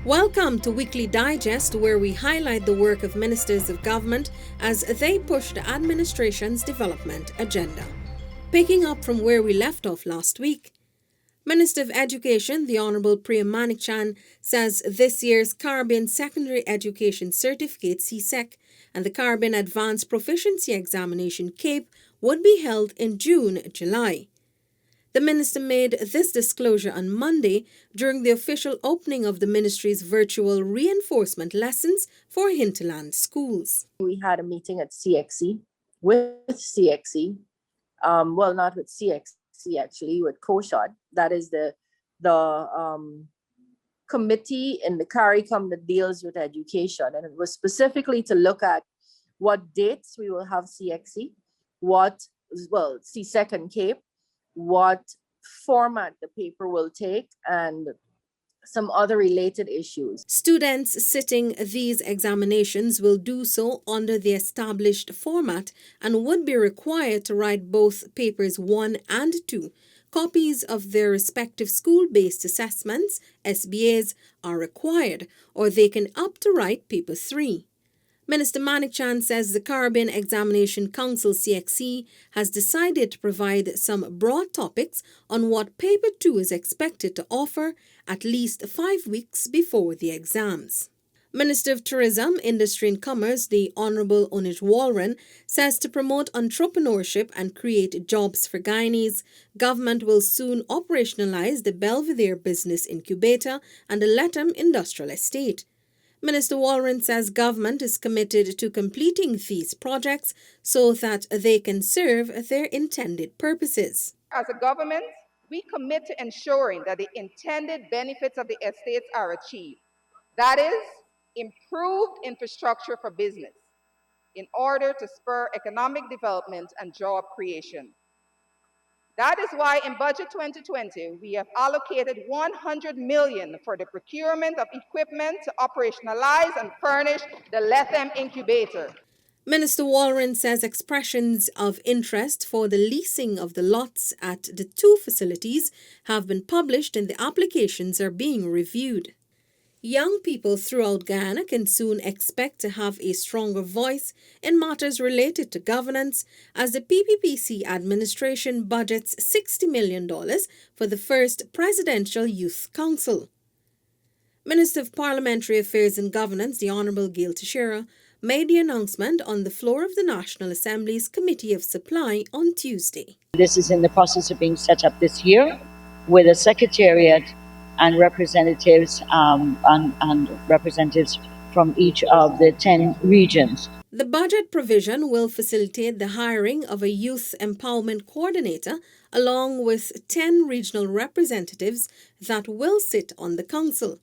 Welcome to Weekly Digest, where we highlight the work of ministers of government as they push the administration's development agenda. Picking up from where we left off last week, Minister of Education, the Honourable Priya Manikchan, says this year's Caribbean Secondary Education Certificate (CSEC) and the Caribbean Advanced Proficiency Examination (CAPE) would be held in June-July. The minister made this disclosure on Monday during the official opening of the ministry's virtual reinforcement lessons for hinterland schools. We had a meeting at CXE with CXE, not with CXE actually, with COSHOD. That is the committee in the CARICOM that deals with education, and it was specifically to look at what dates we will have CXE, CSEC and CAPE, what format the paper will take, and some other related issues. Students sitting these examinations will do so under the established format and would be required to write both papers 1 and 2. Copies of their respective school-based assessments, SBAs, are required, or they can opt to write paper 3. Minister Manikchan says the Caribbean Examination Council (CXC) has decided to provide some broad topics on what Paper 2 is expected to offer at least 5 weeks before the exams. Minister of Tourism, Industry and Commerce, the Honourable Onij Walren, says to promote entrepreneurship and create jobs for Guyanese, government will soon operationalise the Belvedere Business Incubator and the Letham Industrial Estate. Minister Walren says government is committed to completing these projects so that they can serve their intended purposes. As a government, we commit to ensuring that the intended benefits of the estates are achieved. That is, improved infrastructure for business in order to spur economic development and job creation. That is why in Budget 2020, we have allocated $100 million for the procurement of equipment to operationalize and furnish the Letham Incubator. Minister Walren says expressions of interest for the leasing of the lots at the 2 facilities have been published and the applications are being reviewed. Young people throughout Guyana can soon expect to have a stronger voice in matters related to governance as the PPPC administration budgets $60 million for the first Presidential Youth Council. Minister of Parliamentary Affairs and Governance, the Honourable Gail made the announcement on the floor of the National Assembly's Committee of Supply on Tuesday. This is in the process of being set up this year with a secretariat and representatives representatives from each of the 10 regions. The budget provision will facilitate the hiring of a youth empowerment coordinator along with 10 regional representatives that will sit on the council.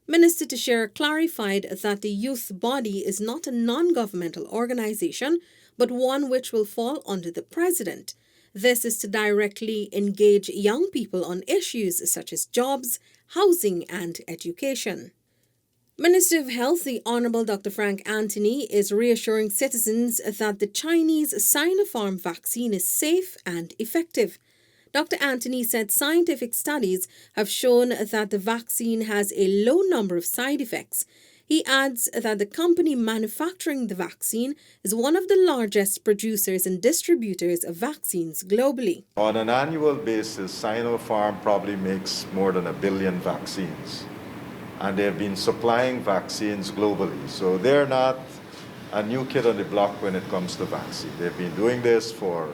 Minister Teixeira clarified that the youth body is not a non-governmental organization, but one which will fall under the president. This is to directly engage young people on issues such as jobs, housing and education. Minister of Health, the Honourable Dr. Frank Anthony, is reassuring citizens that the Chinese Sinopharm vaccine is safe and effective. Dr. Anthony said scientific studies have shown that the vaccine has a low number of side effects. He adds that the company manufacturing the vaccine is one of the largest producers and distributors of vaccines globally. On an annual basis, Sinopharm probably makes more than 1 billion vaccines. And they've been supplying vaccines globally. So they're not a new kid on the block when it comes to vaccine. They've been doing this for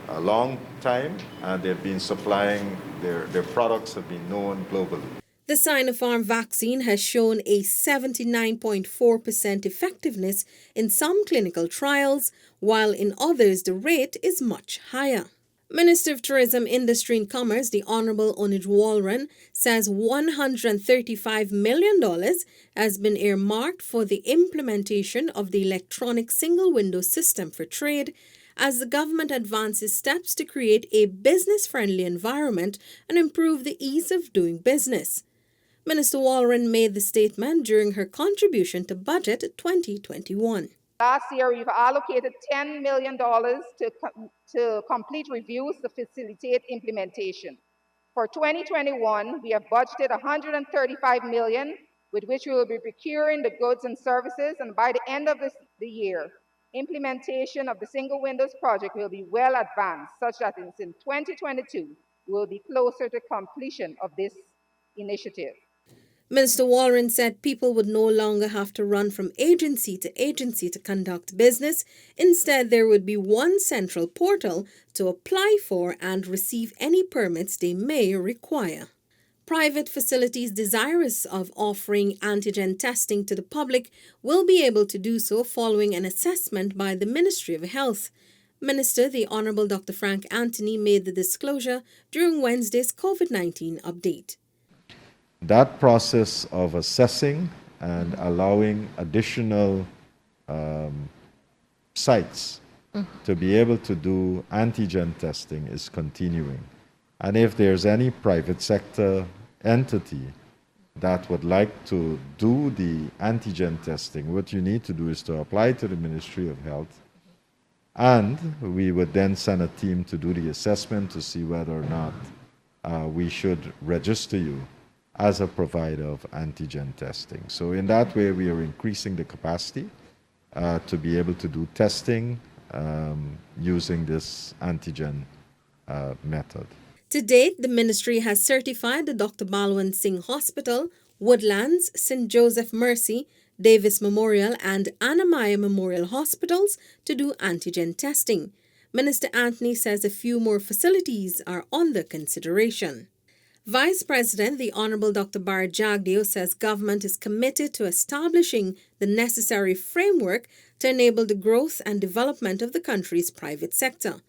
a long time, and they've been supplying, their products have been known globally. The Sinopharm vaccine has shown a 79.4% effectiveness in some clinical trials, while in others the rate is much higher. Minister of Tourism, Industry and Commerce, the Honourable Onij Walren, says $135 million has been earmarked for the implementation of the electronic single-window system for trade as the government advances steps to create a business-friendly environment and improve the ease of doing business. Minister Walren made the statement during her contribution to Budget 2021. Last year, we've allocated $10 million to complete reviews to facilitate implementation. For 2021, we have budgeted $135 million with which we will be procuring the goods and services, and by the end of the year, implementation of the single windows project will be well advanced, such that in 2022, we will be closer to completion of this initiative. Minister Walren said people would no longer have to run from agency to conduct business. Instead, there would be one central portal to apply for and receive any permits they may require. Private facilities desirous of offering antigen testing to the public will be able to do so following an assessment by the Ministry of Health. Minister, the Honourable Dr. Frank Anthony, made the disclosure during Wednesday's COVID-19 update. That process of assessing and allowing additional sites to be able to do antigen testing is continuing. And if there's any private sector entity that would like to do the antigen testing, what you need to do is to apply to the Ministry of Health, and we would then send a team to do the assessment to see whether or not we should register you as a provider of antigen testing. So in that way, we are increasing the capacity to be able to do testing using this antigen method. To date, the ministry has certified the Dr. Balwant Singh Hospital, Woodlands, St. Joseph Mercy, Davis Memorial and Annamaya Memorial Hospitals to do antigen testing. Minister Anthony says a few more facilities are under consideration. Vice President, the Honourable Dr. Bar Jagdeo, says government is committed to establishing the necessary framework to enable the growth and development of the country's private sector.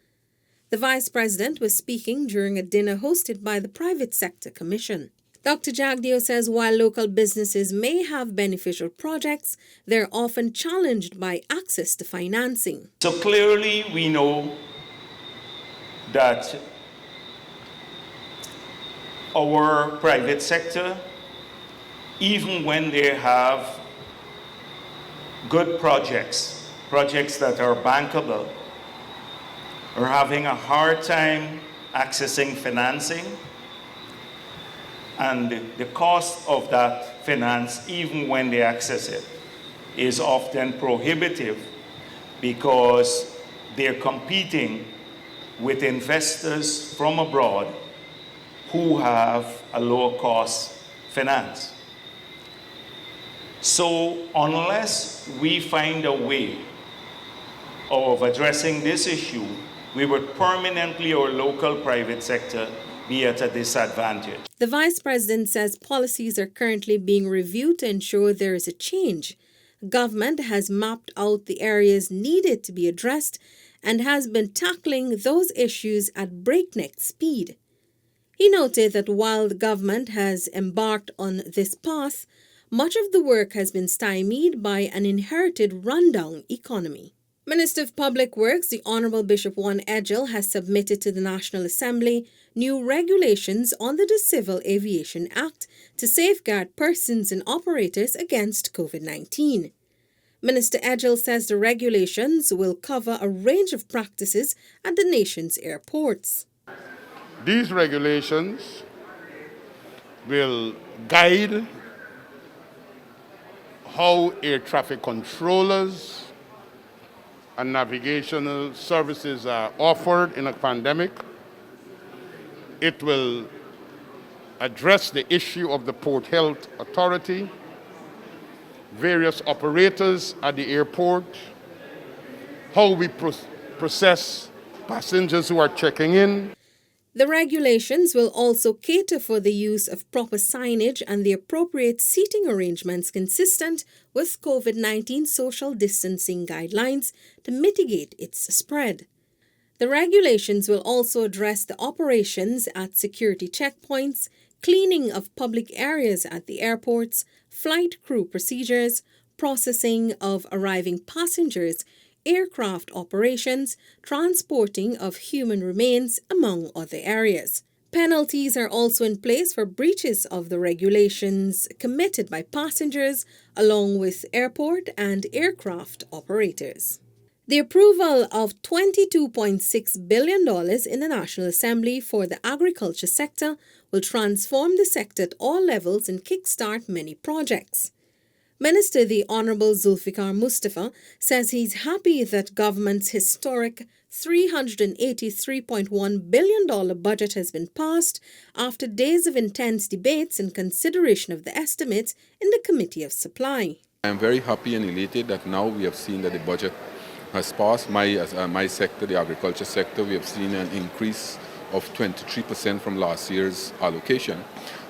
The Vice President was speaking during a dinner hosted by the Private Sector Commission. Dr. Jagdeo says while local businesses may have beneficial projects, they're often challenged by access to financing. So clearly we know that our private sector, even when they have good projects that are bankable, are having a hard time accessing financing, and the cost of that finance, even when they access it, is often prohibitive because they're competing with investors from abroad who have a lower cost finance. So unless we find a way of addressing this issue, we would permanently, our local private sector, be at a disadvantage. The Vice President says policies are currently being reviewed to ensure there is a change. Government has mapped out the areas needed to be addressed and has been tackling those issues at breakneck speed. He noted that while the government has embarked on this path, much of the work has been stymied by an inherited rundown economy. Minister of Public Works, the Honourable Bishop Juan Edgell, has submitted to the National Assembly new regulations under the Civil Aviation Act to safeguard persons and operators against COVID-19. Minister Edgell says the regulations will cover a range of practices at the nation's airports. These regulations will guide how air traffic controllers and navigational services are offered in a pandemic. It will address the issue of the Port Health Authority, various operators at the airport, how we process passengers who are checking in. The regulations will also cater for the use of proper signage and the appropriate seating arrangements consistent with COVID-19 social distancing guidelines to mitigate its spread. The regulations will also address the operations at security checkpoints, cleaning of public areas at the airports, flight crew procedures, processing of arriving passengers, aircraft operations, transporting of human remains, among other areas. Penalties are also in place for breaches of the regulations committed by passengers, along with airport and aircraft operators. The approval of $22.6 billion in the National Assembly for the agriculture sector will transform the sector at all levels and kickstart many projects. Minister the Honourable Zulfikar Mustafa says he's happy that government's historic $383.1 billion budget has been passed after days of intense debates and consideration of the estimates in the Committee of Supply. I am very happy and elated that now we have seen that the budget has passed. My sector, the agriculture sector, we have seen an increase of 23% from last year's allocation,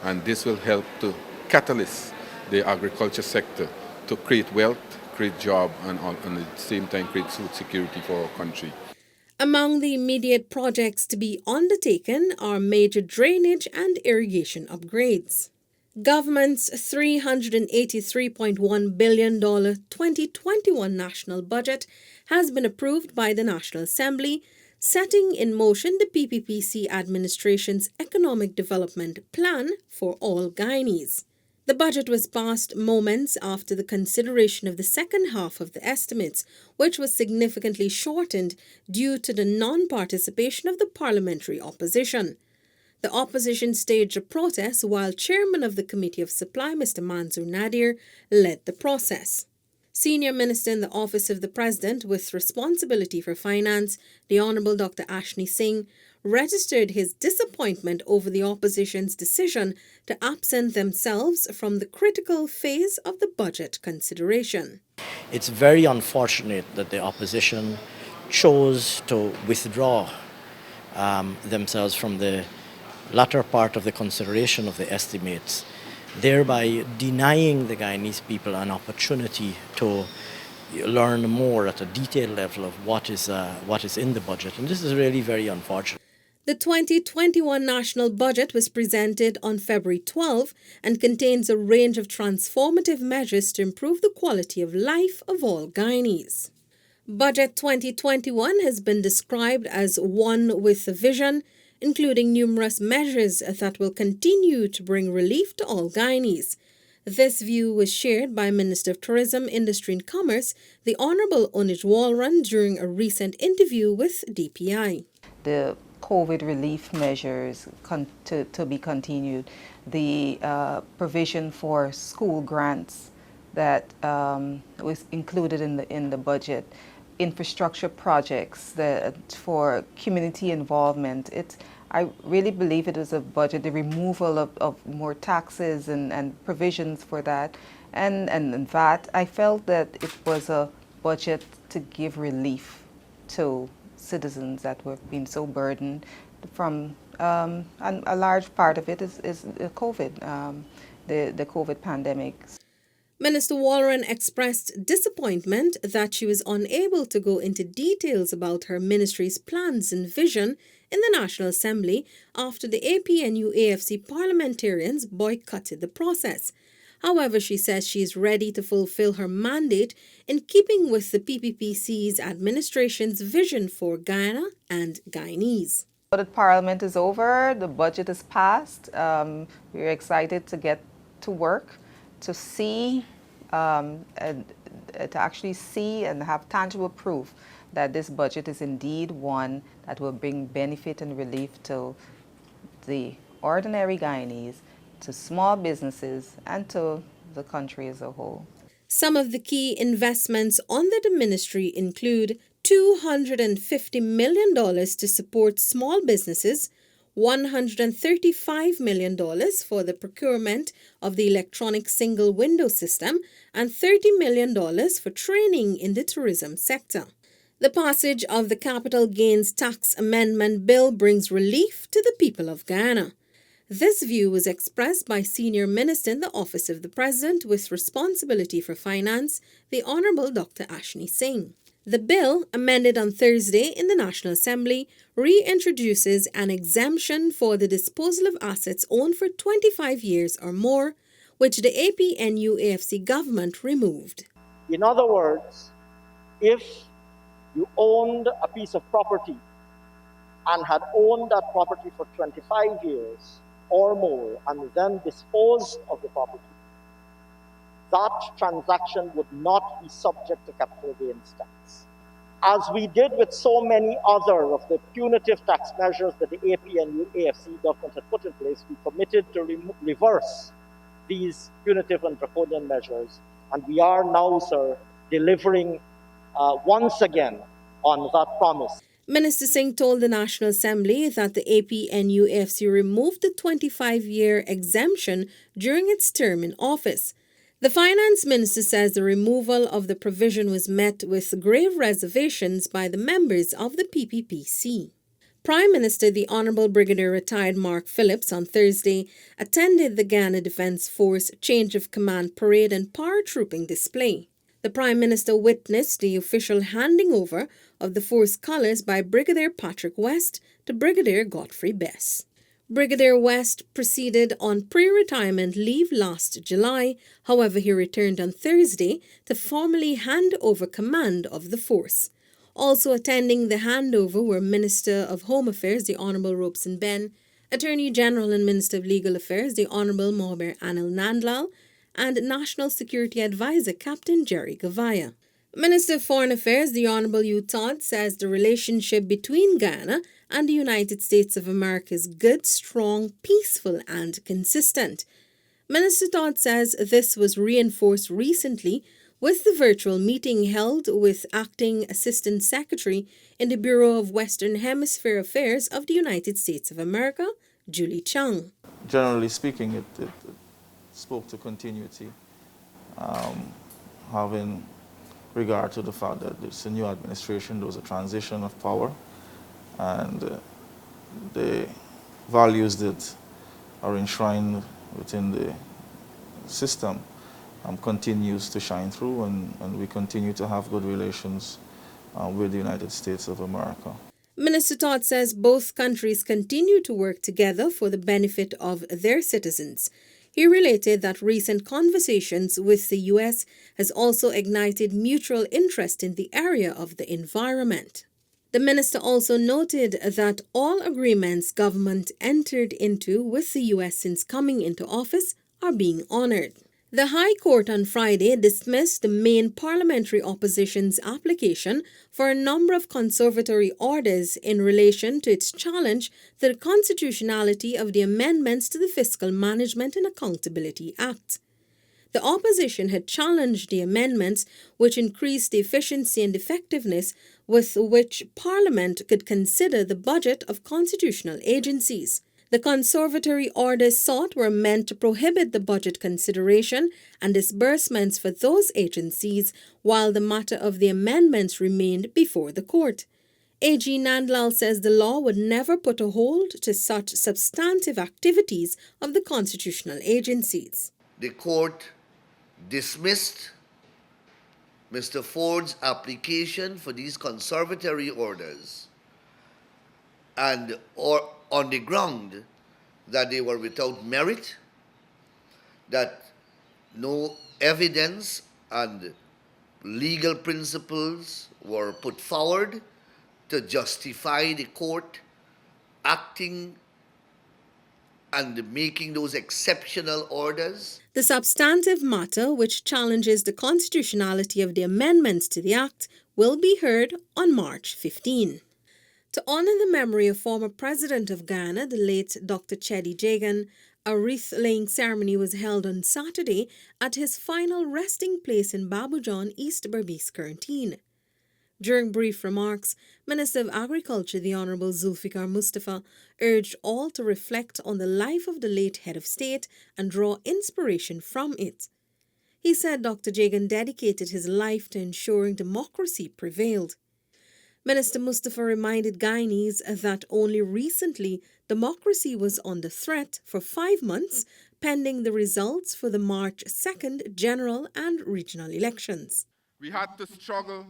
and this will help to catalyze the agriculture sector to create wealth, create jobs, and at the same time create food security for our country. Among the immediate projects to be undertaken are major drainage and irrigation upgrades. Government's $383.1 billion 2021 national budget has been approved by the National Assembly, setting in motion the PPPC administration's Economic Development Plan for all Guyanese. The budget was passed moments after the consideration of the second half of the estimates, which was significantly shortened due to the non-participation of the parliamentary opposition. The opposition staged a protest while Chairman of the Committee of Supply, Mr. Manzoor Nadir, led the process. Senior Minister in the Office of the President with responsibility for finance, the Honourable Dr. Ashni Singh, registered his disappointment over the opposition's decision to absent themselves from the critical phase of the budget consideration. It's very unfortunate that the opposition chose to withdraw themselves from the latter part of the consideration of the estimates, thereby denying the Guyanese people an opportunity to learn more at a detailed level of what is in the budget. And this is really very unfortunate. The 2021 national budget was presented on February 12 and contains a range of transformative measures to improve the quality of life of all Guyanese. Budget 2021 has been described as one with a vision, including numerous measures that will continue to bring relief to all Guyanese. This view was shared by Minister of Tourism, Industry and Commerce, the Honourable Onij Walran, during a recent interview with DPI. The COVID relief measures to be continued, the provision for school grants that was included in the budget, infrastructure projects for community involvement. I really believe it is a budget, the removal of more taxes and provisions for that. And VAT, I felt that it was a budget to give relief to citizens that were being so burdened from, and a large part of it is COVID, the COVID pandemic. Minister Walran expressed disappointment that she was unable to go into details about her ministry's plans and vision in the National Assembly after the APNU-AFC parliamentarians boycotted the process. However, she says she is ready to fulfill her mandate in keeping with the PPPC's administration's vision for Guyana and Guyanese. The Parliament is over, the budget is passed. We're excited to get to work, to see, and to actually see and have tangible proof that this budget is indeed one that will bring benefit and relief to the ordinary Guyanese, to small businesses, and to the country as a whole. Some of the key investments under the ministry include $250 million to support small businesses, $135 million for the procurement of the electronic single window system, and $30 million for training in the tourism sector. The passage of the Capital Gains Tax Amendment Bill brings relief to the people of Guyana. This view was expressed by Senior Minister in the Office of the President with responsibility for finance, the Honourable Dr. Ashni Singh. The bill, amended on Thursday in the National Assembly, reintroduces an exemption for the disposal of assets owned for 25 years or more, which the APNU-AFC government removed. In other words, if you owned a piece of property and had owned that property for 25 years or more and then disposed of the property, that transaction would not be subject to capital gains tax. As we did with so many other of the punitive tax measures that the APNU AFC government had put in place, we committed to reverse these punitive and draconian measures. And we are now, sir, delivering once again on that promise. Minister Singh told the National Assembly that the APNU-AFC removed the 25-year exemption during its term in office. The Finance Minister says the removal of the provision was met with grave reservations by the members of the PPPC. Prime Minister the Honourable Brigadier Retired Mark Phillips on Thursday attended the Ghana Defence Force Change of Command Parade and paratrooping display. The Prime Minister witnessed the official handing over of the force colours by Brigadier Patrick West to Brigadier Godfrey Bess. Brigadier West proceeded on pre-retirement leave last July. However, he returned on Thursday to formally hand over command of the force. Also attending the handover were Minister of Home Affairs, the Honourable Robeson Ben, Attorney General and Minister of Legal Affairs, the Honourable Mohber Anil Nandlal, and National Security Advisor Captain Jerry Gavaya. Minister of Foreign Affairs, the Honourable Hugh Todd, says the relationship between Guyana and the United States of America is good, strong, peaceful and consistent. Minister Todd says this was reinforced recently with the virtual meeting held with Acting Assistant Secretary in the Bureau of Western Hemisphere Affairs of the United States of America, Julie Chung. Generally speaking, it spoke to continuity, having regard to the fact that it's a new administration, there was a transition of power, and the values that are enshrined within the system continues to shine through, and we continue to have good relations with the United States of America. Minister Todd says both countries continue to work together for the benefit of their citizens. He related that recent conversations with the U.S. has also ignited mutual interest in the area of the environment. The minister also noted that all agreements government entered into with the U.S. since coming into office are being honored. The High Court on Friday dismissed the main parliamentary opposition's application for a number of conservatory orders in relation to its challenge to the constitutionality of the amendments to the Fiscal Management and Accountability Act. The opposition had challenged the amendments, which increased the efficiency and effectiveness with which Parliament could consider the budget of constitutional agencies. The conservatory orders sought were meant to prohibit the budget consideration and disbursements for those agencies, while the matter of the amendments remained before the court. AG Nandlal says the law would never put a hold to such substantive activities of the constitutional agencies. The court dismissed Mr. Ford's application for these conservatory orders or on the ground that they were without merit, that no evidence and legal principles were put forward to justify the court acting and making those exceptional orders. The substantive matter, which challenges the constitutionality of the amendments to the Act, will be heard on March 15. To honor the memory of former President of Guyana, the late Dr. Cheddi Jagan, a wreath-laying ceremony was held on Saturday at his final resting place in Babujon, East Berbice, Currentine. During brief remarks, Minister of Agriculture, the Honourable Zulfikar Mustafa, urged all to reflect on the life of the late head of state and draw inspiration from it. He said Dr. Jagan dedicated his life to ensuring democracy prevailed. Minister Mustafa reminded Guyanese that only recently democracy was under threat for 5 months, pending the results for the March 2nd general and regional elections. We had to struggle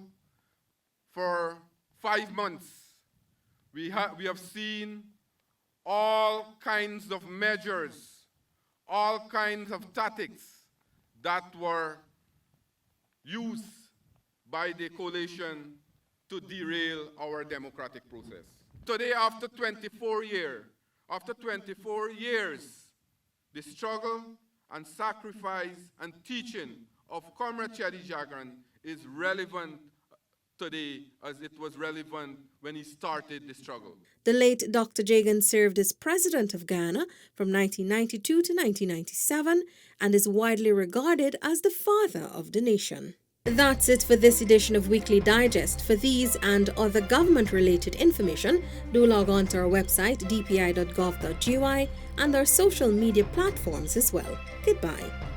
for 5 months. We have seen all kinds of measures, all kinds of tactics that were used by the coalition to derail our democratic process. Today, after 24 years, the struggle and sacrifice and teaching of Comrade Cheddi Jagan is relevant today as it was relevant when he started the struggle. The late Dr. Jagan served as President of Ghana from 1992 to 1997 and is widely regarded as the father of the nation. That's it for this edition of Weekly Digest. For these and other government-related information, do log on to our website, dpi.gov.gy, and our social media platforms as well. Goodbye.